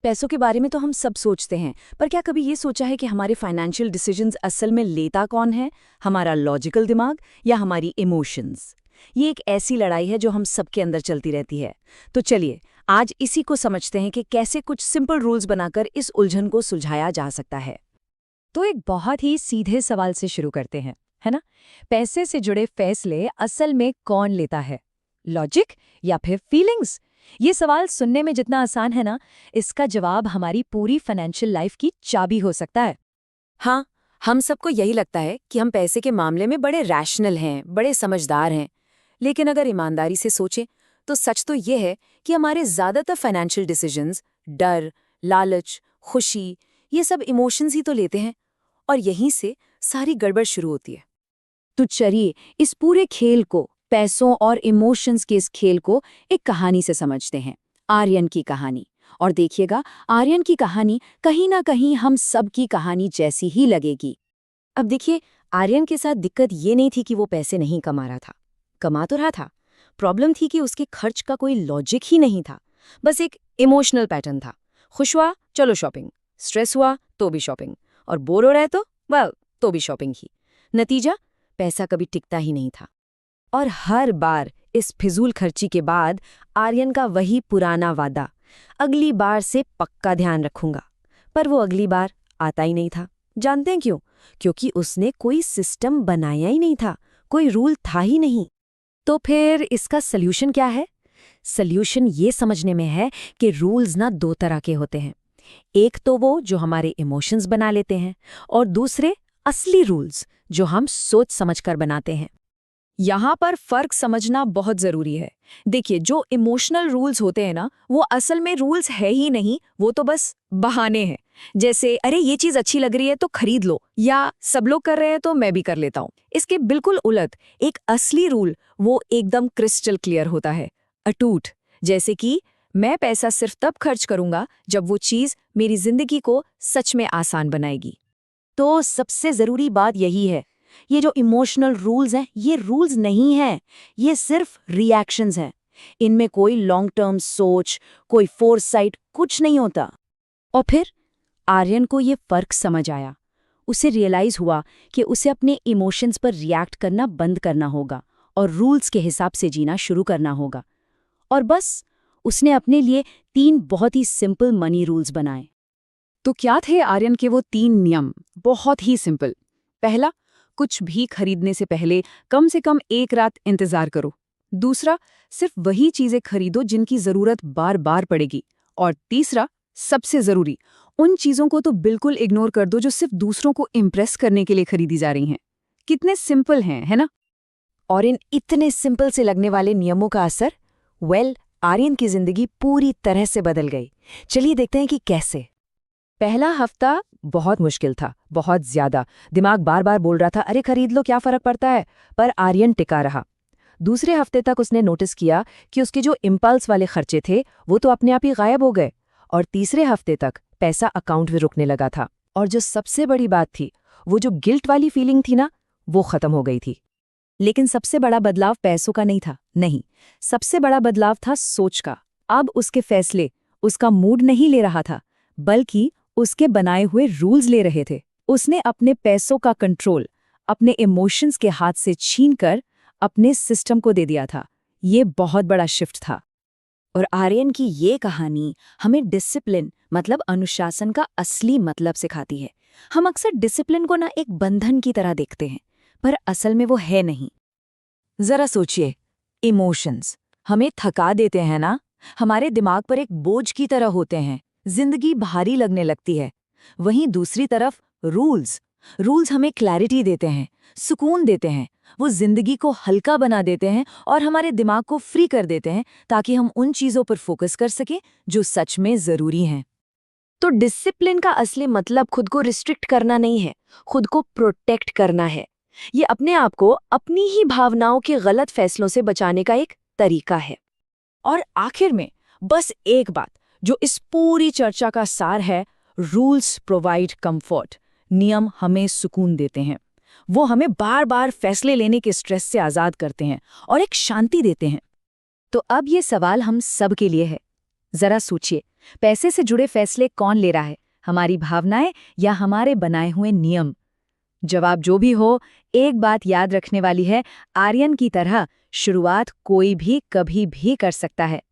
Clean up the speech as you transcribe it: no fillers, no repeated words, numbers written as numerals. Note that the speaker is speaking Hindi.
पैसों के बारे में तो हम सब सोचते हैं, पर क्या कभी ये सोचा है कि हमारे फाइनेंशियल डिसीजंस असल में लेता कौन है? हमारा लॉजिकल दिमाग या हमारी इमोशंस? ये एक ऐसी लड़ाई है जो हम सबके अंदर चलती रहती है। तो चलिए, आज इसी को समझते हैं कि कैसे कुछ सिंपल रूल्स बनाकर इस उलझन को सुलझाया जा सकता है। तो एक बहुत ही सीधे सवाल से शुरू करते हैं, है ना? पैसे से जुड़े फैसले असल में कौन लेता है? लॉजिक या फिर फीलिंग्स? ये सवाल सुनने में जितना आसान है ना, इसका जवाब हमारी पूरी फाइनेंशियल लाइफ की चाबी हो सकता है। हाँ, हम सबको यही लगता है कि हम पैसे के मामले में बड़े रैशनल हैं, बड़े समझदार हैं। लेकिन अगर ईमानदारी से सोचें, तो सच तो ये है कि हमारे ज़्यादातर फाइनेंशियल डिसीजंस डर, लालच, खुशी, ये सब इमोशंस ही तो लेते हैं, और यहीं से सारी गड़बड़ शुरू होती है। तो चलिए इस पूरे खेल को, पैसों और इमोशंस के इस खेल को एक कहानी से समझते हैं, आर्यन की कहानी। और देखिएगा, आर्यन की कहानी कहीं ना कहीं हम सब की कहानी जैसी ही लगेगी। अब देखिए, आर्यन के साथ दिक्कत ये नहीं थी कि वो पैसे नहीं कमा रहा था, कमा तो रहा था। प्रॉब्लम थी कि उसके खर्च का कोई लॉजिक ही नहीं था, बस एक इमोशनल पैटर्न था। खुश हुआ, चलो शॉपिंग, स्ट्रेस हुआ तो भी शॉपिंग, और बोर हो रहा है तो भी शॉपिंग ही। नतीजा, पैसा कभी टिकता ही नहीं था। और हर बार इस फिजूल खर्ची के बाद आर्यन का वही पुराना वादा, अगली बार से पक्का ध्यान रखूंगा। पर वो अगली बार आता ही नहीं था। जानते हैं क्यों? क्योंकि उसने कोई सिस्टम बनाया ही नहीं था, कोई रूल था ही नहीं। तो फिर इसका सल्यूशन क्या है? सल्यूशन ये समझने में है कि रूल्स ना दो तरह के होते हैं। एक तो वो जो हमारे इमोशंस बना लेते हैं, और दूसरे असली रूल्स जो हम सोच समझकर बनाते हैं। यहाँ पर फर्क समझना बहुत जरूरी है। देखिए, जो इमोशनल रूल्स होते हैं ना, वो असल में रूल्स है ही नहीं, वो तो बस बहाने हैं। जैसे, अरे ये चीज अच्छी लग रही है तो खरीद लो, या सब लोग कर रहे हैं तो मैं भी कर लेता हूँ। इसके बिल्कुल उलट एक असली रूल, वो एकदम क्रिस्टल क्लियर होता है, अटूट। जैसे कि मैं पैसा सिर्फ तब खर्च करूंगा जब वो चीज मेरी जिंदगी को सच में आसान बनाएगी। तो सबसे जरूरी बात यही है, ये जो इमोशनल रूल्स हैं, ये रूल्स नहीं हैं, ये सिर्फ रिएक्शंस हैं। इनमें कोई लॉन्ग टर्म सोच, कोई फोरसाइट कुछ नहीं होता। और फिर आर्यन को ये फर्क समझ आया। उसे रियलाइज हुआ कि उसे अपने इमोशंस पर रिएक्ट करना बंद करना होगा और रूल्स के हिसाब से जीना शुरू करना होगा। और बस उसने अपने लिए 3 बहुत ही सिंपल मनी रूल्स बनाए। तो क्या थे आर्यन के वो 3 नियम? बहुत ही सिंपल। पहला, कुछ भी खरीदने से पहले कम से कम 1 रात इंतजार करो। दूसरा, सिर्फ वही चीजें खरीदो जिनकी जरूरत बार बार पड़ेगी। और तीसरा, सबसे जरूरी, उन चीजों को तो बिल्कुल इग्नोर कर दो जो सिर्फ दूसरों को इम्प्रेस करने के लिए खरीदी जा रही हैं। कितने सिंपल हैं, है ना? और इन इतने सिंपल से लगने वाले नियमों का असर, आर्यन की जिंदगी पूरी तरह से बदल गई। चलिए देखते हैं कि कैसे। पहला हफ्ता बहुत मुश्किल था, बहुत ज्यादा। दिमाग बार बार बोल रहा था, अरे खरीद लो, क्या फर्क पड़ता है। पर आर्यन टिका रहा। दूसरे हफ्ते तक उसने नोटिस किया कि उसके जो इम्पल्स वाले खर्चे थे वो तो अपने आप ही गायब हो गए। और तीसरे हफ्ते तक पैसा अकाउंट में रुकने लगा था। और जो सबसे बड़ी बात थी, वो जो गिल्ट वाली फीलिंग थी ना, वो खत्म हो गई थी। लेकिन सबसे बड़ा बदलाव पैसों का नहीं था, नहीं, सबसे बड़ा बदलाव था सोच का। अब उसके फैसले उसका मूड नहीं ले रहा था, बल्कि उसके बनाए हुए रूल्स ले रहे थे। उसने अपने पैसों का कंट्रोल अपने इमोशंस के हाथ से छीनकर अपने सिस्टम को दे दिया था। ये बहुत बड़ा शिफ्ट था। और आर्यन की ये कहानी हमें डिसिप्लिन मतलब अनुशासन का असली मतलब सिखाती है। हम अक्सर डिसिप्लिन को ना एक बंधन की तरह देखते हैं, पर असल में वो है नहीं। जरा सोचिए, इमोशंस हमें थका देते हैं ना, हमारे दिमाग पर एक बोझ की तरह होते हैं, जिंदगी भारी लगने लगती है। वहीं दूसरी तरफ रूल्स हमें क्लैरिटी देते हैं, सुकून देते हैं, वो जिंदगी को हल्का बना देते हैं और हमारे दिमाग को फ्री कर देते हैं, ताकि हम उन चीजों पर फोकस कर सकें जो सच में जरूरी हैं। तो डिसिप्लिन का असली मतलब खुद को रिस्ट्रिक्ट करना नहीं है, खुद को प्रोटेक्ट करना है। ये अपने आप को अपनी ही भावनाओं के गलत फैसलों से बचाने का एक तरीका है। और आखिर में बस एक बात जो इस पूरी चर्चा का सार है, रूल्स प्रोवाइड कंफर्ट। नियम हमें सुकून देते हैं, वो हमें बार बार फैसले लेने के स्ट्रेस से आजाद करते हैं और एक शांति देते हैं। तो अब ये सवाल हम सब के लिए है। जरा सोचिए, पैसे से जुड़े फैसले कौन ले रहा है, हमारी भावनाएं या हमारे बनाए हुए नियम? जवाब जो भी हो, एक बात याद रखने वाली है, आर्यन की तरह शुरुआत कोई भी कभी भी कर सकता है।